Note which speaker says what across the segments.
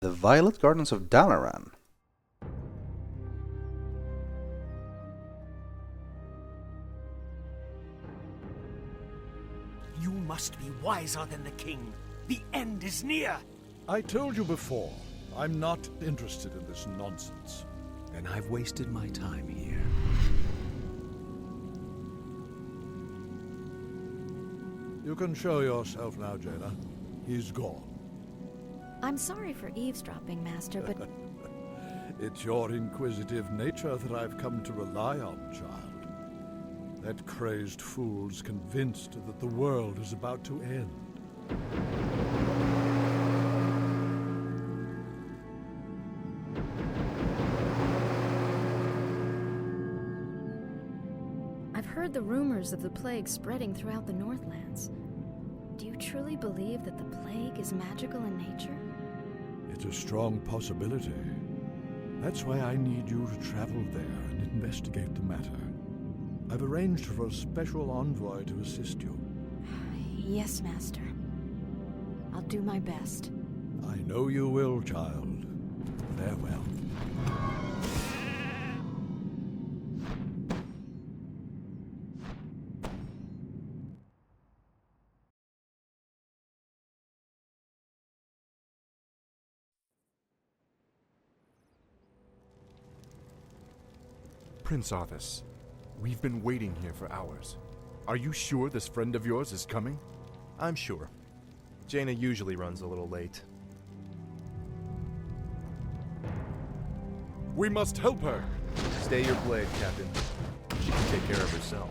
Speaker 1: The Violet Gardens of Dalaran.
Speaker 2: You must be wiser than the king. The end is near.
Speaker 3: I told you before, I'm not interested in this nonsense.
Speaker 2: Then I've wasted my time here.
Speaker 3: You can show yourself now, Jaina. He's gone.
Speaker 4: I'm sorry for eavesdropping, Master, but
Speaker 3: It's your inquisitive nature that I've come to rely on, child. That crazed fool's convinced that the world is about to end.
Speaker 4: I've heard the rumors of the plague spreading throughout the Northlands. Do you truly believe that the plague is magical in nature?
Speaker 3: It's a strong possibility. That's why I need you to travel there and investigate the matter. I've arranged for a special envoy to assist you.
Speaker 4: Yes, Master. I'll do my best.
Speaker 3: I know you will, child. Farewell.
Speaker 5: Prince Arthas, we've been waiting here for hours. Are you sure this friend of yours is coming?
Speaker 6: I'm sure. Jaina usually runs a little late.
Speaker 5: We must help her!
Speaker 6: Stay your blade, Captain. She can take care of herself.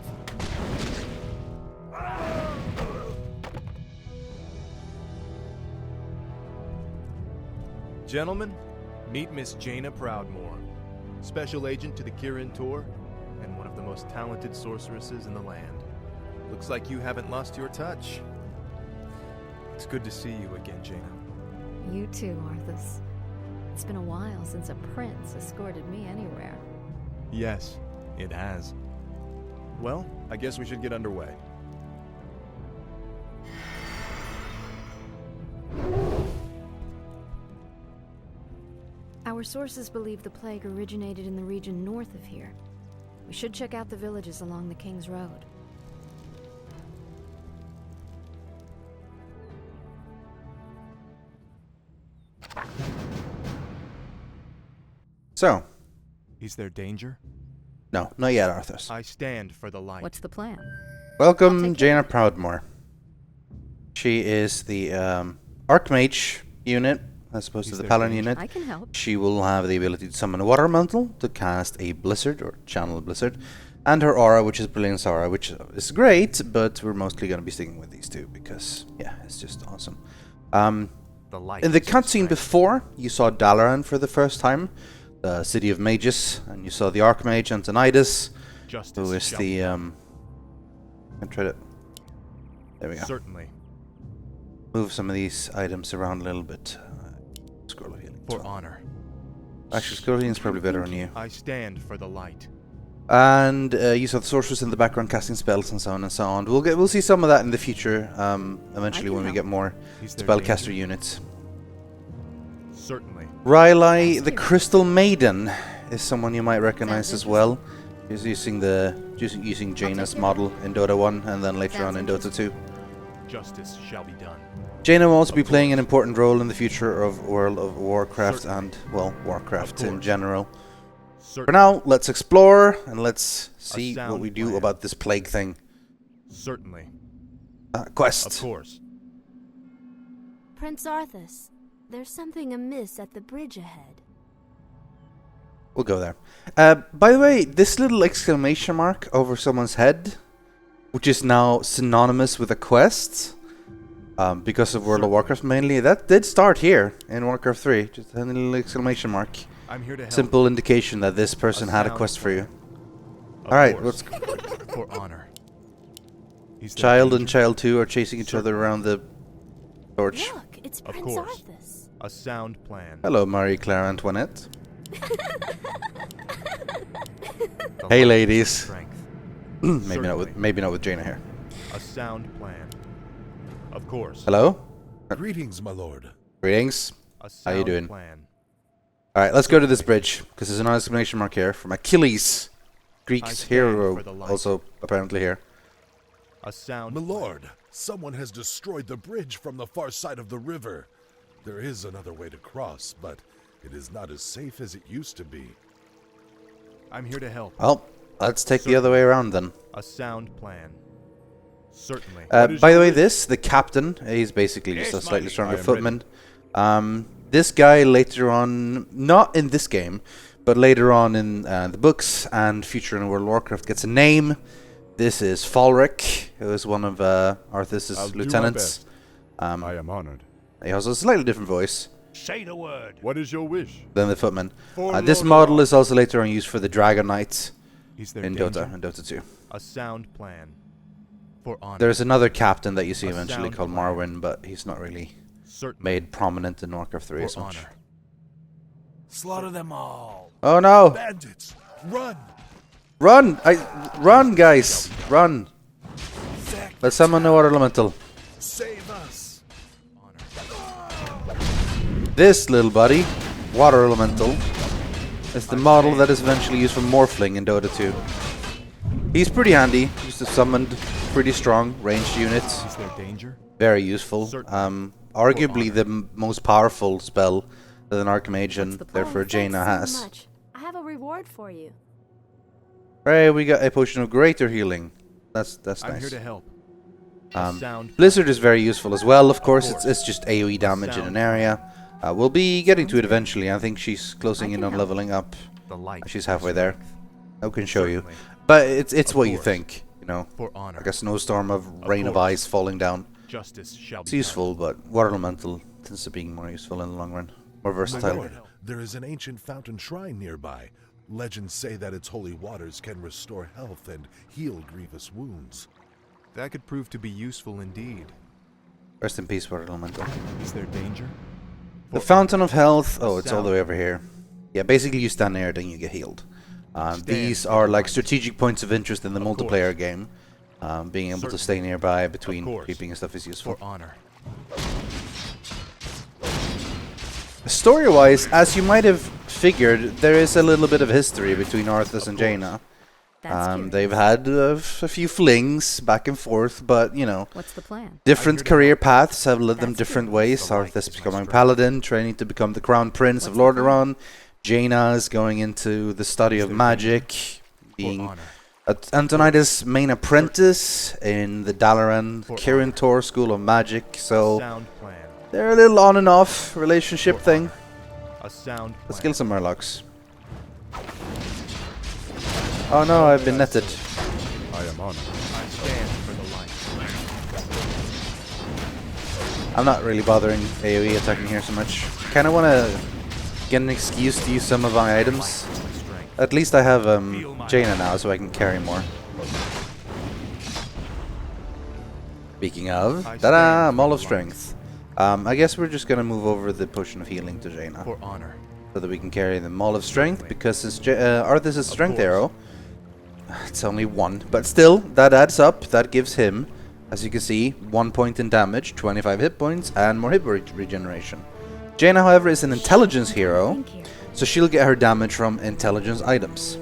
Speaker 6: Gentlemen, meet Miss Jaina Proudmoore, Special Agent to the Kirin Tor, and one of the most talented sorceresses in the land. Looks like you haven't lost your touch. It's good to see you again, Jaina.
Speaker 4: You too, Arthas. It's been a while since a prince escorted me anywhere.
Speaker 6: Yes, it has. Well, I guess we should get underway.
Speaker 4: Our sources believe the plague originated in the region north of here. We should check out the villages along the King's Road.
Speaker 1: So,
Speaker 6: Is there danger?
Speaker 1: no, not yet, Arthas.
Speaker 6: I stand for the light.
Speaker 4: What's the plan?
Speaker 1: Welcome, Jaina Proudmoore. She is the Archmage unit, as opposed to
Speaker 6: Is
Speaker 1: the
Speaker 6: there
Speaker 1: Paladin
Speaker 6: danger?
Speaker 1: unit.
Speaker 4: I can help.
Speaker 1: She will have the ability to summon a water elemental, to cast a blizzard, or channel a blizzard, and her aura, which is Brilliance Aura, which is great, but we're mostly going to be sticking with these two, because, yeah, it's just awesome.
Speaker 6: The light.
Speaker 1: In the
Speaker 6: is
Speaker 1: cutscene
Speaker 6: strength.
Speaker 1: before, you saw Dalaran for the first time, the City of Mages, and you saw the Archmage Antonidas,
Speaker 6: Justice
Speaker 1: who is
Speaker 6: shall
Speaker 1: the,
Speaker 6: be done.
Speaker 1: I'm trying to, there we go.
Speaker 6: Certainly.
Speaker 1: Move some of these items around a little bit. Scroll healing. as
Speaker 6: For
Speaker 1: well.
Speaker 6: honor.
Speaker 1: Actually, scroll healing is probably better on you.
Speaker 6: I stand for the light.
Speaker 1: And you saw the sorceress in the background casting spells and so on and so on. We'll see some of that in the future, eventually
Speaker 4: can
Speaker 1: when we
Speaker 4: help.
Speaker 1: get more
Speaker 6: Is there
Speaker 1: spellcaster
Speaker 6: danger?
Speaker 1: units.
Speaker 6: Certainly.
Speaker 1: Rylai, the
Speaker 4: Yes,
Speaker 1: Crystal Maiden, is someone you might recognize
Speaker 4: Sounds
Speaker 1: as well. She's using Jaina's
Speaker 4: care of
Speaker 1: model in Dota 1 and then later
Speaker 4: Sounds
Speaker 1: on in Dota 2.
Speaker 6: Justice shall be done.
Speaker 1: Jaina will also be
Speaker 6: Of
Speaker 1: playing an
Speaker 6: course.
Speaker 1: important role in the future of World of Warcraft
Speaker 6: Certainly.
Speaker 1: and, well, Warcraft
Speaker 6: Of
Speaker 1: in
Speaker 6: course.
Speaker 1: general. For
Speaker 6: Certainly.
Speaker 1: now, let's explore and let's see what
Speaker 6: sound
Speaker 1: we do
Speaker 6: plan.
Speaker 1: about this plague thing.
Speaker 6: Certainly.
Speaker 1: Quest.
Speaker 6: Of course.
Speaker 7: Prince Arthas, there's something amiss at the bridge ahead.
Speaker 1: We'll go there. By the way, this little exclamation mark over someone's head, which is now synonymous with a quest, because of World of Warcraft mainly, that did start here in Warcraft 3. Just a little exclamation mark.
Speaker 6: I'm here to help.
Speaker 1: Simple indication that this person had a
Speaker 6: sound
Speaker 1: quest for you.
Speaker 6: Of
Speaker 1: Alright,
Speaker 6: course.
Speaker 1: let's...
Speaker 6: For honor. Is there
Speaker 1: Child and
Speaker 6: danger?
Speaker 1: Child 2 are chasing each other around the torch.
Speaker 7: Look, it's
Speaker 6: Of
Speaker 7: Prince
Speaker 6: course.
Speaker 7: Arthas.
Speaker 6: A sound plan.
Speaker 1: Hello, Marie Claire Antoinette.
Speaker 6: The
Speaker 1: Hey,
Speaker 6: light
Speaker 1: ladies.
Speaker 6: is strength.
Speaker 1: maybe not with Jaina here.
Speaker 6: A sound plan. Of course.
Speaker 1: Hello?
Speaker 3: Greetings, my lord.
Speaker 1: Greetings.
Speaker 6: A
Speaker 1: How you
Speaker 6: sound
Speaker 1: doing?
Speaker 6: plan.
Speaker 1: Alright, let's go to this bridge, because there's an exclamation mark here from Achilles.
Speaker 6: I
Speaker 1: Greek's
Speaker 6: stand
Speaker 1: hero,
Speaker 6: for the light.
Speaker 1: also apparently here.
Speaker 6: A sound
Speaker 3: Milord, someone has destroyed the bridge from the far side of the river. There is another way to cross, but it is not as safe as it used to be.
Speaker 6: I'm here to help.
Speaker 1: Well, let's take the other way around then.
Speaker 6: A sound plan. Certainly.
Speaker 1: By the way, the captain, he's basically just a slightly stronger footman. This guy later on, not in this game, but later on in the books and future in World of Warcraft, gets a name. This is Falric, who is one of Arthas' lieutenants.
Speaker 3: I am honored.
Speaker 1: He has a slightly different voice
Speaker 2: Say the word.
Speaker 3: What is your wish?
Speaker 1: than the footman.
Speaker 3: For
Speaker 1: This
Speaker 3: Lord
Speaker 1: model
Speaker 3: of-
Speaker 1: is also later on used for the Dragon Knights
Speaker 6: Is there
Speaker 1: in
Speaker 6: danger?
Speaker 1: Dota 2.
Speaker 6: A sound plan. For honor.
Speaker 1: There's another captain that you see
Speaker 6: A
Speaker 1: eventually
Speaker 6: sound
Speaker 1: called
Speaker 6: plan.
Speaker 1: Marwyn, but he's not really
Speaker 6: Certainly.
Speaker 1: made prominent in Warcraft 3
Speaker 6: For
Speaker 1: as much.
Speaker 6: honor.
Speaker 2: Slaughter them all.
Speaker 1: Oh no!
Speaker 3: Bandits, run!
Speaker 1: Run! Run, guys! Run! Let someone know our elemental.
Speaker 3: Save us!
Speaker 1: This little buddy, water elemental, is the model that is eventually used for morphling in Dota 2. He's pretty handy. Just a summoned, pretty strong ranged unit.
Speaker 6: Is there danger?
Speaker 1: Very useful.
Speaker 6: Certainly.
Speaker 1: Arguably the most powerful spell that an Archmage and
Speaker 4: the plan?
Speaker 1: therefore Jaina
Speaker 7: Thanks so
Speaker 1: has.
Speaker 7: much. I have a reward for you.
Speaker 1: Right, we got a potion of greater healing. That's
Speaker 6: I'm here
Speaker 1: nice.
Speaker 6: to help. A sound
Speaker 1: Blizzard is very useful as well. Of course, it's just AoE damage in an area. We'll be getting to it eventually. I think she's closing in on leveling up.
Speaker 6: the light.
Speaker 1: She's halfway there. I can show you.
Speaker 6: Certainly.
Speaker 1: But it's
Speaker 6: Of
Speaker 1: what you
Speaker 6: course.
Speaker 1: think, you know.
Speaker 6: For honor.
Speaker 1: Like a snowstorm of rain of
Speaker 6: course.
Speaker 1: ice falling down.
Speaker 6: Justice shall
Speaker 1: It's
Speaker 6: be
Speaker 1: useful, but water elemental tends to be more useful in the long run. More versatile.
Speaker 3: Milord, there is an ancient fountain shrine nearby. Legends say that its holy waters can restore health and heal grievous wounds.
Speaker 6: done. That could prove to be useful indeed.
Speaker 1: Rest in peace, water elemental.
Speaker 6: Is there danger?
Speaker 1: The Fountain of Health. Oh, it's all the way over here. Yeah, basically you stand near it and you get healed. These are like strategic points of interest in the multiplayer game. Being able to stay nearby between
Speaker 6: course.
Speaker 1: creeping and stuff is useful.
Speaker 6: For honor.
Speaker 1: Story-wise, as you might have figured, there is a little bit of history between Arthas and Jaina.
Speaker 4: That's
Speaker 1: They've had a few flings back and forth, but you know,
Speaker 4: What's the plan?
Speaker 1: different career paths have led them
Speaker 4: That's
Speaker 1: different
Speaker 4: curious.
Speaker 1: ways. Arthas becoming paladin, training to become the crown prince of Lordaeron. Jaina is going into the study of magic,
Speaker 6: For
Speaker 1: being
Speaker 6: honor.
Speaker 1: Antonida's main apprentice in the Dalaran Kirin Tor School of Magic. So
Speaker 6: Sound plan.
Speaker 1: they're a little on and off relationship thing.
Speaker 6: A sound
Speaker 1: Let's
Speaker 6: plan.
Speaker 1: kill some Murlocs. Oh no, I've been netted.
Speaker 3: I am honored.
Speaker 6: I stand for the light.
Speaker 1: I'm not really bothering AoE attacking here so much. Kinda wanna get an excuse to use some of my items.
Speaker 6: Strength.
Speaker 1: At least I have Jaina now, so I can carry more. Speaking of,
Speaker 6: I
Speaker 1: ta-da!
Speaker 6: stand
Speaker 1: Maul
Speaker 6: for
Speaker 1: of
Speaker 6: the
Speaker 1: Strength. I guess we're just gonna move over the potion of healing to Jaina,
Speaker 6: For honor.
Speaker 1: so that we can carry the Maul of Strength, because it's Arthas' strength
Speaker 6: course.
Speaker 1: arrow. It's only one, but still, that adds up. That gives him, as you can see, 1 point in damage, 25 hit points, and more hit regeneration. Jaina, however, is an intelligence hero,
Speaker 4: Think here.
Speaker 1: so she'll get her damage from intelligence items.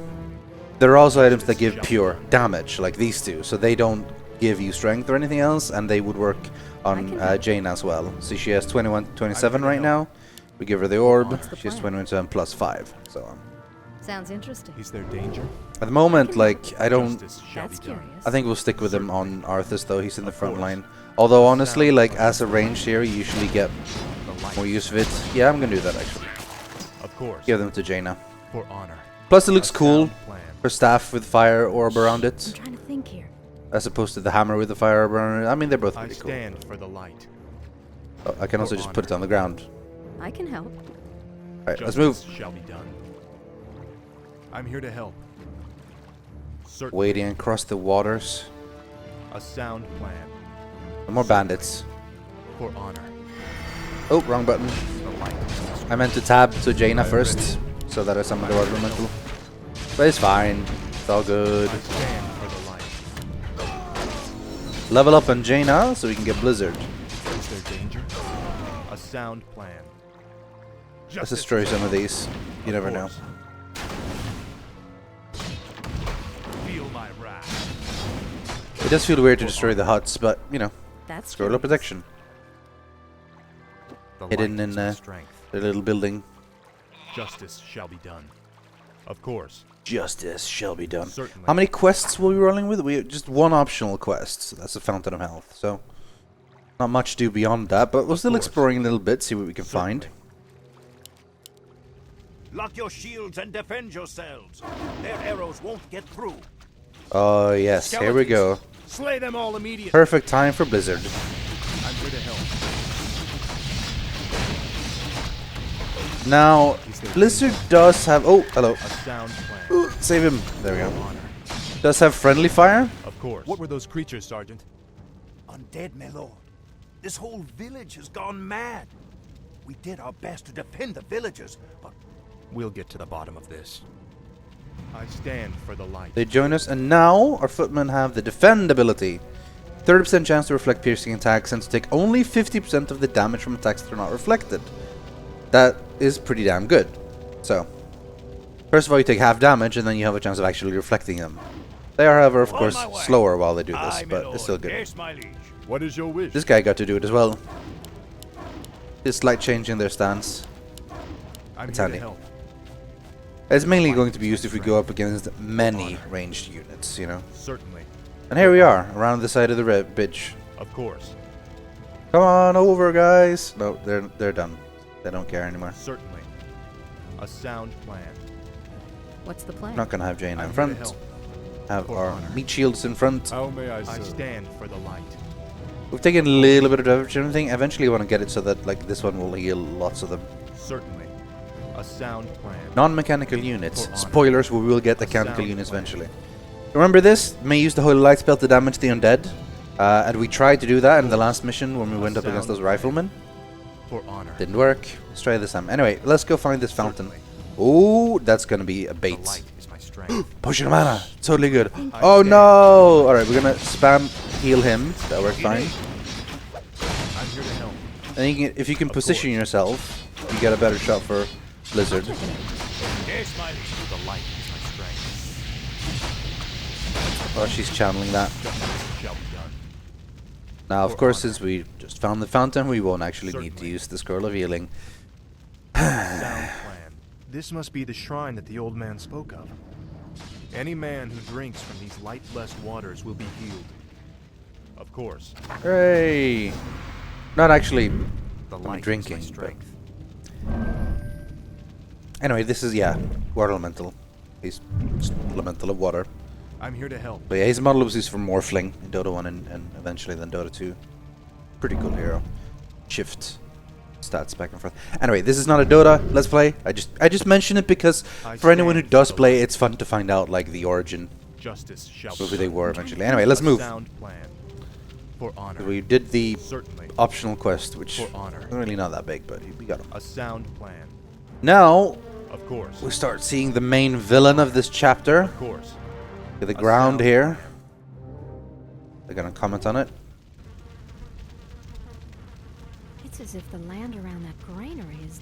Speaker 1: There are also items that give pure damage, like these two, so they don't give you strength or anything else, and they would work on Jaina as well. See, she has 21, 27 right now. We give her the orb.
Speaker 4: What's the
Speaker 1: She has
Speaker 4: plan?
Speaker 1: 27 plus 5. So
Speaker 4: Sounds interesting.
Speaker 6: Is there danger?
Speaker 1: at the moment, like I don't.
Speaker 6: Justice shall
Speaker 4: That's
Speaker 6: be done.
Speaker 4: curious.
Speaker 1: I think we'll stick with him on Arthas, though. He's in the front line. Although honestly, like as a ranged hero, you usually get
Speaker 6: The light.
Speaker 1: more use of it. Yeah, I'm gonna do that actually.
Speaker 6: Of course.
Speaker 1: Give them to Jaina.
Speaker 6: For honor.
Speaker 1: Plus, it looks
Speaker 6: A
Speaker 1: cool.
Speaker 6: sound plan.
Speaker 1: Her staff with fire orb around
Speaker 4: I'm
Speaker 1: it,
Speaker 4: trying to think here.
Speaker 1: as opposed to the hammer with the fire orb around it. I mean, they're both
Speaker 6: I
Speaker 1: pretty cool.
Speaker 6: stand for the light.
Speaker 1: Oh, I can also just put it on the ground.
Speaker 4: I can help.
Speaker 1: Alright, let's move.
Speaker 6: Justice shall be done. I'm here to help. Certainly.
Speaker 1: Wading across the waters.
Speaker 6: A sound plan.
Speaker 1: No more bandits.
Speaker 6: For honor.
Speaker 1: Oh, wrong button.
Speaker 6: The light.
Speaker 1: I meant to tab to Jaina first, so that I summoned the water elemental. But it's fine. It's all good.
Speaker 6: I stand for the light.
Speaker 1: Level up on Jaina so we can get Blizzard.
Speaker 6: Is there danger? A sound plan.
Speaker 1: Let's destroy some of these. You never know.
Speaker 5: Feel my wrath.
Speaker 1: It does feel weird to destroy the huts, but, you know,
Speaker 4: That's
Speaker 1: scroll of protection.
Speaker 5: The
Speaker 1: Hidden
Speaker 5: light
Speaker 1: in
Speaker 5: is my strength.
Speaker 1: the little building.
Speaker 5: Justice shall be done. Of course.
Speaker 1: Justice shall be done.
Speaker 5: Certainly.
Speaker 1: How many quests will we be rolling with? We just one optional quest. So that's the Fountain of Health. So not much to do beyond that, but we're still exploring a little bit, see what we can find.
Speaker 2: Lock your shields and defend yourselves. Their arrows won't get through.
Speaker 1: Oh yes, here we go.
Speaker 2: Slay them all immediately.
Speaker 1: Perfect time for Blizzard.
Speaker 5: I'm here to help.
Speaker 1: Now, Blizzard does have... Oh, hello.
Speaker 5: A sound plan.
Speaker 1: Ooh, save him. There we go.
Speaker 5: Honor.
Speaker 1: Does have friendly fire.
Speaker 5: Of course. What were those creatures, Sergeant?
Speaker 2: Undead, my lord. This whole village has gone mad. We did our best to defend the villagers, but
Speaker 5: We'll get to the bottom of this. I stand for the light.
Speaker 1: They join us, and now our footmen have the defend ability. 30% chance to reflect piercing attacks and to take only 50% of the damage from attacks that are not reflected. That is pretty damn good. So, first of all, you take half damage, and then you have a chance of actually reflecting them. They are, however, of course, slower while they do this, but it's still good.
Speaker 2: Yes, my liege.
Speaker 5: What is your wish?
Speaker 1: This guy got to do it as well. This slight change in their stance.
Speaker 5: I'm
Speaker 1: It's
Speaker 5: here
Speaker 1: handy.
Speaker 5: to help.
Speaker 1: It's mainly going to be used if we go up against many ranged units, you know.
Speaker 5: Certainly.
Speaker 1: And here we are, around the side of the bridge.
Speaker 5: Of course.
Speaker 1: Come on over, guys. No, they're done. They don't care anymore.
Speaker 5: Certainly. A sound plan.
Speaker 4: What's the plan?
Speaker 1: We're not gonna have Jaina in
Speaker 5: I'm here to
Speaker 1: front.
Speaker 5: help.
Speaker 1: Have
Speaker 5: For
Speaker 1: our
Speaker 5: honor.
Speaker 1: meat shields in front.
Speaker 3: How may I
Speaker 5: I
Speaker 3: serve?
Speaker 5: stand for the light.
Speaker 1: We've taken a little bit of damage and everything. Eventually, we want to get it so that like this one will heal lots of them.
Speaker 5: Certainly. A sound plan.
Speaker 1: Non-mechanical units.
Speaker 5: For honor.
Speaker 1: Spoilers: we will get the
Speaker 5: A
Speaker 1: mechanical
Speaker 5: sound
Speaker 1: units
Speaker 5: plan.
Speaker 1: eventually. Remember this? May use the holy light spell to damage the undead. And we tried to do that in the last mission when we went up against those riflemen.
Speaker 5: For honor.
Speaker 1: Didn't work. Let's try this time. Anyway, let's go find this fountain.
Speaker 5: Certainly.
Speaker 1: Oh, that's gonna be a
Speaker 5: The
Speaker 1: bait.
Speaker 5: light is my strength.
Speaker 1: Potion of mana. Totally good.
Speaker 5: I
Speaker 1: Oh
Speaker 5: stand.
Speaker 1: no! Alright, we're gonna spam heal him. That worked fine.
Speaker 5: I'm here to help.
Speaker 1: And you can, if you can
Speaker 5: Of
Speaker 1: position
Speaker 5: course.
Speaker 1: yourself, you get a better shot for Blizzard.
Speaker 2: Yes, my liege.
Speaker 5: The light is my strength.
Speaker 1: Oh, she's channeling that.
Speaker 5: Justice shall be done.
Speaker 1: Now, of
Speaker 5: For
Speaker 1: course,
Speaker 5: honor.
Speaker 1: since we just found the fountain, we won't actually need to
Speaker 5: Certainly.
Speaker 1: use the scroll of healing.
Speaker 5: Sound plan. This must be the shrine that the old man spoke of. Any man who drinks from these light-blessed waters will be healed. Of course.
Speaker 1: Hooray! Not actually
Speaker 5: The
Speaker 1: I'm
Speaker 5: light
Speaker 1: drinking,
Speaker 5: is my
Speaker 1: but-
Speaker 5: strength.
Speaker 1: Anyway, this is, yeah, water elemental. He's just elemental of water.
Speaker 5: I'm here to help.
Speaker 1: But yeah, his model was used for Morphling in Dota 1 and eventually then Dota 2. Pretty cool hero. Shift stats back and forth. Anyway, this is not a Dota Let's Play. I just mention it because
Speaker 5: I
Speaker 1: for anyone who
Speaker 5: stand
Speaker 1: does
Speaker 5: for the
Speaker 1: play,
Speaker 5: light.
Speaker 1: it's fun to find out like the origin
Speaker 5: Justice shall
Speaker 1: of
Speaker 5: be
Speaker 1: who they
Speaker 5: done.
Speaker 1: were eventually. Anyway, let's
Speaker 5: A
Speaker 1: move.
Speaker 5: sound plan. For honor.
Speaker 1: We did the
Speaker 5: Certainly.
Speaker 1: optional quest, which
Speaker 5: For honor.
Speaker 1: really not that big, but we got him.
Speaker 5: A sound plan.
Speaker 1: Now
Speaker 5: Of course.
Speaker 1: we start seeing the main villain of this chapter.
Speaker 5: Of course.
Speaker 1: The
Speaker 5: A
Speaker 1: ground
Speaker 5: sound
Speaker 1: here. They're gonna comment on it.
Speaker 4: It's as if the land around that granary is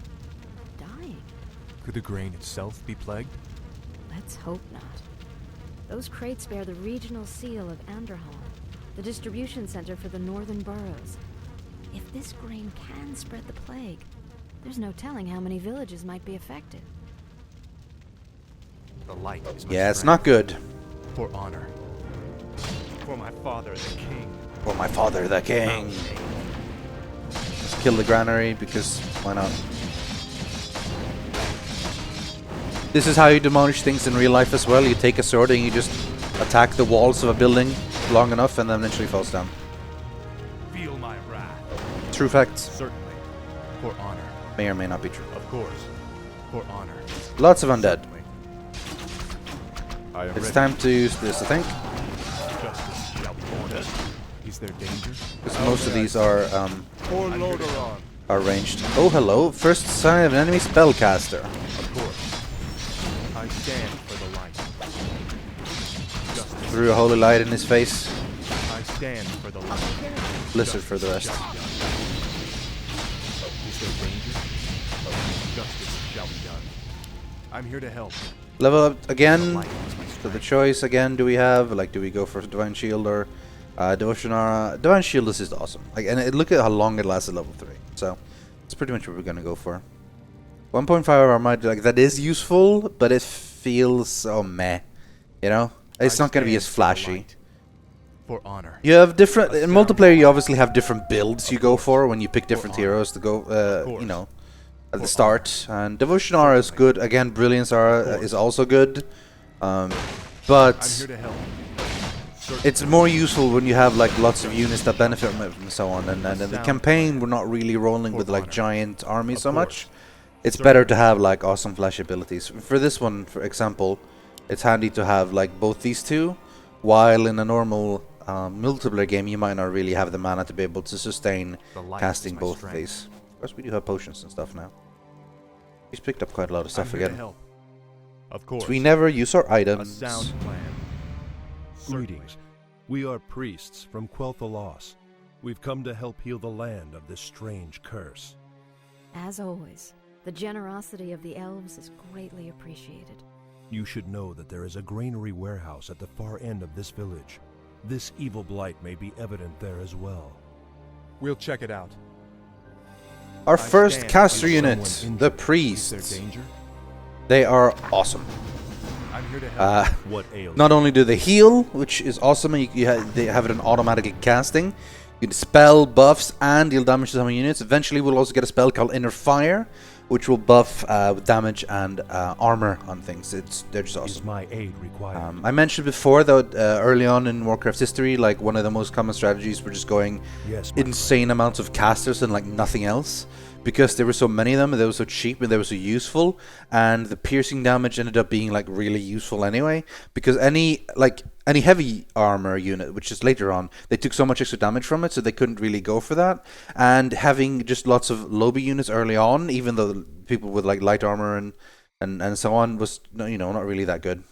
Speaker 4: dying.
Speaker 5: Could the grain itself be plagued?
Speaker 4: Let's hope not. Those crates bear the regional seal of Anderholm, the distribution center for the northern boroughs. If this grain can spread the plague, there's no telling how many villages might be affected.
Speaker 5: The light is my
Speaker 1: Yeah, it's
Speaker 5: strength.
Speaker 1: not good.
Speaker 5: For honor. For my father, the king.
Speaker 1: For my father, the king. Let's kill the granary because why not? This is how you demolish things in real life as well. You take a sword and you just attack the walls of a building long enough and then eventually falls down.
Speaker 5: Feel my wrath.
Speaker 1: True fact.
Speaker 5: Certainly. For honor.
Speaker 1: May or may not be true.
Speaker 5: Of course. For honor.
Speaker 1: Lots of undead.
Speaker 5: Certainly. I am
Speaker 1: It's
Speaker 5: ready.
Speaker 1: time to use this, I think.
Speaker 5: Justice shall be ordered. Is there danger?
Speaker 1: Because most of these are
Speaker 3: Pour
Speaker 5: I'm
Speaker 3: loader
Speaker 5: here to
Speaker 3: on.
Speaker 1: ranged. Oh, hello. First sign of an enemy spellcaster.
Speaker 5: Of course. I stand for the light. Justice.
Speaker 1: Threw a holy light in his face.
Speaker 5: I stand for the light.
Speaker 1: Blizzard for the rest.
Speaker 5: Shall be done. Is there danger? Justice
Speaker 6: shall be done. I'm here to help.
Speaker 1: Level up again.
Speaker 6: Light is my
Speaker 1: So the
Speaker 6: strength.
Speaker 1: choice again, do we have, like, do we go for Divine Shield or Devotion Aura? Divine Shield is just awesome. Like, and look at how long it lasts at level 3. So it's pretty much what we're gonna go for. 1.5 armor, like, that is useful, but it feels so meh. You know, it's
Speaker 6: I
Speaker 1: not gonna be
Speaker 6: stand
Speaker 1: as
Speaker 6: for the
Speaker 1: flashy.
Speaker 6: light. For honor.
Speaker 1: You have different in
Speaker 6: sound
Speaker 1: multiplayer. You obviously have different builds you go for when you pick different
Speaker 6: honor.
Speaker 1: heroes to go.
Speaker 6: course.
Speaker 1: You know, at the
Speaker 6: For
Speaker 1: start. And Devotion Aura is
Speaker 6: Certainly.
Speaker 1: good. Again, Brilliance Aura
Speaker 6: course.
Speaker 1: is also good.
Speaker 6: I'm here
Speaker 1: But
Speaker 6: to help.
Speaker 1: it's more useful when you have like lots of units that benefit from it and so on. And in the
Speaker 6: sound
Speaker 1: campaign, we're not really rolling
Speaker 6: For
Speaker 1: with like
Speaker 6: honor.
Speaker 1: giant armies
Speaker 6: Of
Speaker 1: so
Speaker 6: course.
Speaker 1: much. It's better to have like awesome flash abilities. For this one, for example, it's handy to have like both these two. While in a normal multiplayer game, you might not really have the mana to be able to sustain
Speaker 6: The light
Speaker 1: casting
Speaker 6: is my
Speaker 1: both of
Speaker 6: strength.
Speaker 1: these. Of course, we do have potions and stuff now. He's picked up quite a lot of stuff
Speaker 6: I'm here to
Speaker 1: again.
Speaker 6: help. Of course.
Speaker 1: So we never use our
Speaker 6: A
Speaker 1: items.
Speaker 6: sound plan.
Speaker 3: Greetings. We are priests from Quel'Thalas. We've come to help heal the land of this strange curse.
Speaker 4: As always, the generosity of the elves is greatly appreciated.
Speaker 3: You should know that there is a granary warehouse at the far end of this village. This evil blight may be evident there as well.
Speaker 6: We'll check it out.
Speaker 1: Our
Speaker 6: I
Speaker 1: first
Speaker 6: stand
Speaker 1: caster
Speaker 6: with
Speaker 1: unit,
Speaker 3: someone
Speaker 1: the
Speaker 3: injured.
Speaker 1: priests.
Speaker 3: Is there danger?
Speaker 1: They are awesome.
Speaker 6: I'm here to help.
Speaker 3: What ails
Speaker 1: Not only do they heal, which is awesome, and they have it in automatic casting. You can spell, buffs, and deal damage to some units. Eventually, we'll also get a spell called Inner Fire, which will buff with damage and armor on things. They're just
Speaker 3: Is
Speaker 1: awesome.
Speaker 3: my aid required?
Speaker 1: I mentioned before that early on in Warcraft's history, like one of the most common strategies were just going
Speaker 3: Yes, my
Speaker 1: insane amounts of casters and like nothing else, because there were so many of them, and they were so cheap and they were so useful, and the piercing damage ended up being like really useful anyway. Because any heavy armor unit, which is later on, they took so much extra damage from it, so they couldn't really go for that. And having just lots of lobby units early on, even though people with like light armor and so on, was not really that good.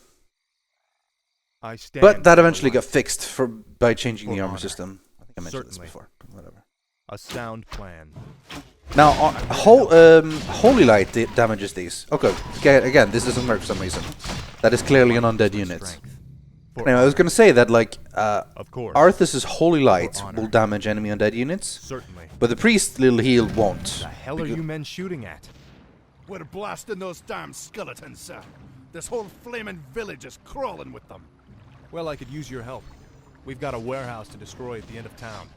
Speaker 6: I stand
Speaker 1: But that
Speaker 6: for the
Speaker 1: eventually got
Speaker 6: light.
Speaker 1: fixed by changing the
Speaker 6: For
Speaker 1: armor
Speaker 6: honor.
Speaker 1: system. I think I mentioned
Speaker 6: Certainly.
Speaker 1: this before. But whatever.
Speaker 6: A sound plan.
Speaker 1: Now, Holy Light damages these. Okay, again, this doesn't work for some reason. That is clearly an undead unit.
Speaker 6: Strength. For
Speaker 1: Anyway, I was going to say that, like,
Speaker 6: Of course.
Speaker 1: Arthas' Holy Light
Speaker 6: honor.
Speaker 1: will damage enemy undead units,
Speaker 6: Certainly.
Speaker 1: but the Priest's little heal won't.
Speaker 6: The hell are you men shooting at?
Speaker 2: We're blasting those damn skeletons, sir. This whole flaming village is crawling with them.
Speaker 6: Well, I could use your help. We've got a warehouse to destroy at the end of town.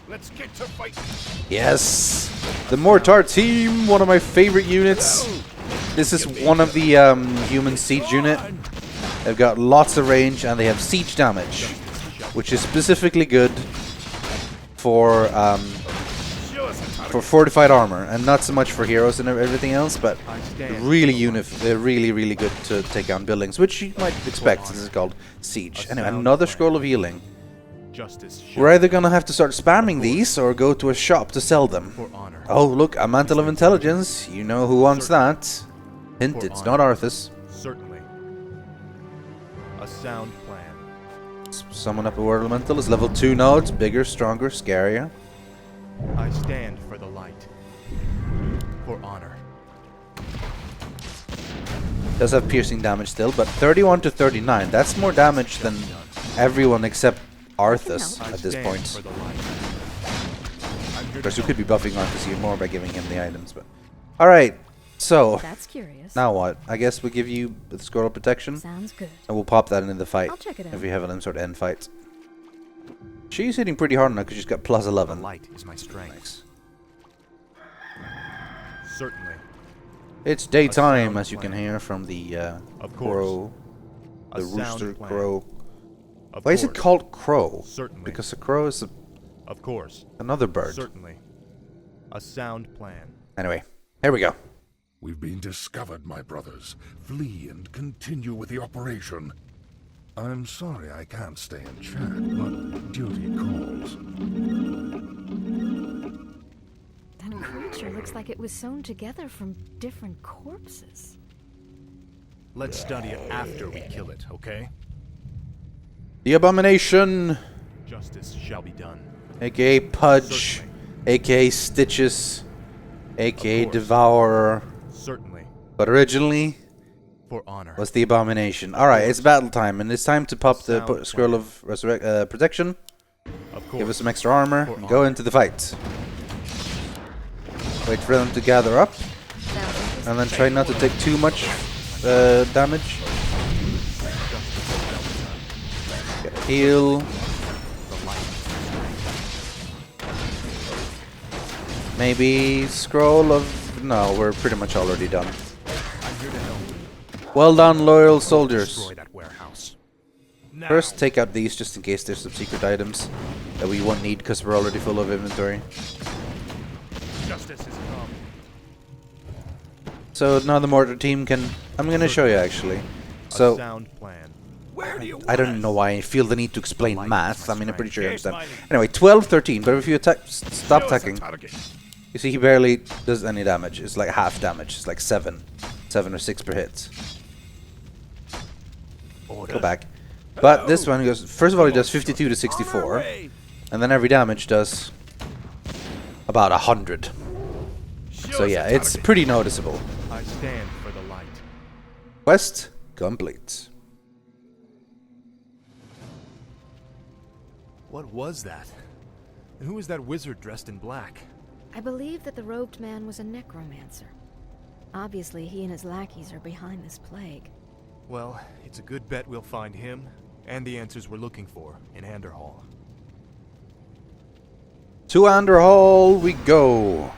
Speaker 2: Let's get to fighting.
Speaker 1: Yes! The Mortar Team, one of my favorite units. This is one of the human siege unit. They've got lots of range and they have siege damage, which is specifically good for fortified armor, and not so much for heroes and everything else. But
Speaker 6: I stand
Speaker 1: really they're really good to take down buildings, which you might expect since it's called siege.
Speaker 6: A
Speaker 1: Anyway,
Speaker 6: sound
Speaker 1: another
Speaker 6: plan.
Speaker 1: scroll of healing.
Speaker 6: Justice shall
Speaker 1: We're either gonna have to start spamming these or go to a shop to sell them.
Speaker 6: for honor.
Speaker 1: Oh, look, a Mantle of Intelligence. You know who wants that. Hint,
Speaker 6: For
Speaker 1: it's not
Speaker 6: honor.
Speaker 1: Arthas.
Speaker 6: Certainly. A sound plan.
Speaker 1: Summon up a World Elemental. It's level 2 now. It's bigger, stronger, scarier.
Speaker 6: I stand for the light. For honor.
Speaker 1: Does have piercing damage still, but 31 to 39. That's more damage than everyone except Arthas
Speaker 6: I
Speaker 1: at this
Speaker 6: stand
Speaker 1: point.
Speaker 6: for the light. I'm here
Speaker 1: Of
Speaker 6: to
Speaker 1: course, we
Speaker 6: help.
Speaker 1: could be buffing Arthas even more by giving him the items, but... Alright, so...
Speaker 4: That's curious.
Speaker 1: Now what? I guess we give you the scroll of protection,
Speaker 4: Sounds good.
Speaker 1: and we'll pop that in the fight
Speaker 4: I'll check it out.
Speaker 1: if we have an sort of end fight. She's hitting pretty hard now because she's got plus
Speaker 6: The
Speaker 1: 11.
Speaker 6: light is my strength.
Speaker 1: Nice.
Speaker 6: Certainly.
Speaker 1: It's daytime,
Speaker 6: sound
Speaker 1: as you can
Speaker 6: plan.
Speaker 1: hear from the
Speaker 6: Of
Speaker 1: crow,
Speaker 6: A
Speaker 1: the
Speaker 6: sound
Speaker 1: rooster
Speaker 6: plan.
Speaker 1: crow.
Speaker 6: Of
Speaker 1: Why is it
Speaker 6: course.
Speaker 1: called crow?
Speaker 6: Certainly.
Speaker 1: Because a crow is
Speaker 6: Of course.
Speaker 1: another bird.
Speaker 6: Certainly. A sound plan.
Speaker 1: Anyway, here we go.
Speaker 8: We've been discovered, my brothers. Flee and continue with the operation. I'm sorry I can't stay and chat, but duty calls.
Speaker 4: That creature looks like it was sewn together from different corpses.
Speaker 6: Let's study it after we kill it, okay?
Speaker 1: The Abomination,
Speaker 6: Justice shall be done.
Speaker 1: aka Pudge,
Speaker 6: Certainly.
Speaker 1: aka Stitches, aka
Speaker 6: Of course.
Speaker 1: Devourer.
Speaker 6: Certainly.
Speaker 1: But originally
Speaker 5: For honor.
Speaker 1: was the abomination. Alright, it's battle time, and it's time to pop the scroll of protection.
Speaker 5: Of course.
Speaker 1: Give us some extra armor, and go into the fight. Wait for them to gather up, and then try not to take too much damage. Get a heal. Maybe scroll of... No, we're pretty much already done.
Speaker 5: I'm here to help.
Speaker 1: Well done, loyal soldiers.
Speaker 5: Destroy that warehouse.
Speaker 1: First, take out these just in case there's some secret items that we won't need because we're already full of inventory.
Speaker 5: Justice has come.
Speaker 1: So now the mortar team can... I'm going to show you actually.
Speaker 5: A
Speaker 1: So,
Speaker 5: sound plan.
Speaker 1: I don't know why I feel the need to explain math. I mean, I'm pretty sure you understand. Anyway, 12, 13, but if you attack, stop attacking, you see he barely does any damage. It's like half damage. It's like 7 or 6 per hit. Go back. But this one goes, first of all, he does 52 to 64, and then every damage does about 100. So yeah, it's pretty noticeable.
Speaker 5: I stand for the light.
Speaker 1: Quest complete.
Speaker 5: What was that? And who was that wizard dressed in black?
Speaker 4: I believe that the robed man was a necromancer. Obviously, he and his lackeys are behind this plague.
Speaker 5: Well, it's a good bet we'll find him and the answers we're looking for in Anderhall.
Speaker 1: To Underhall we go.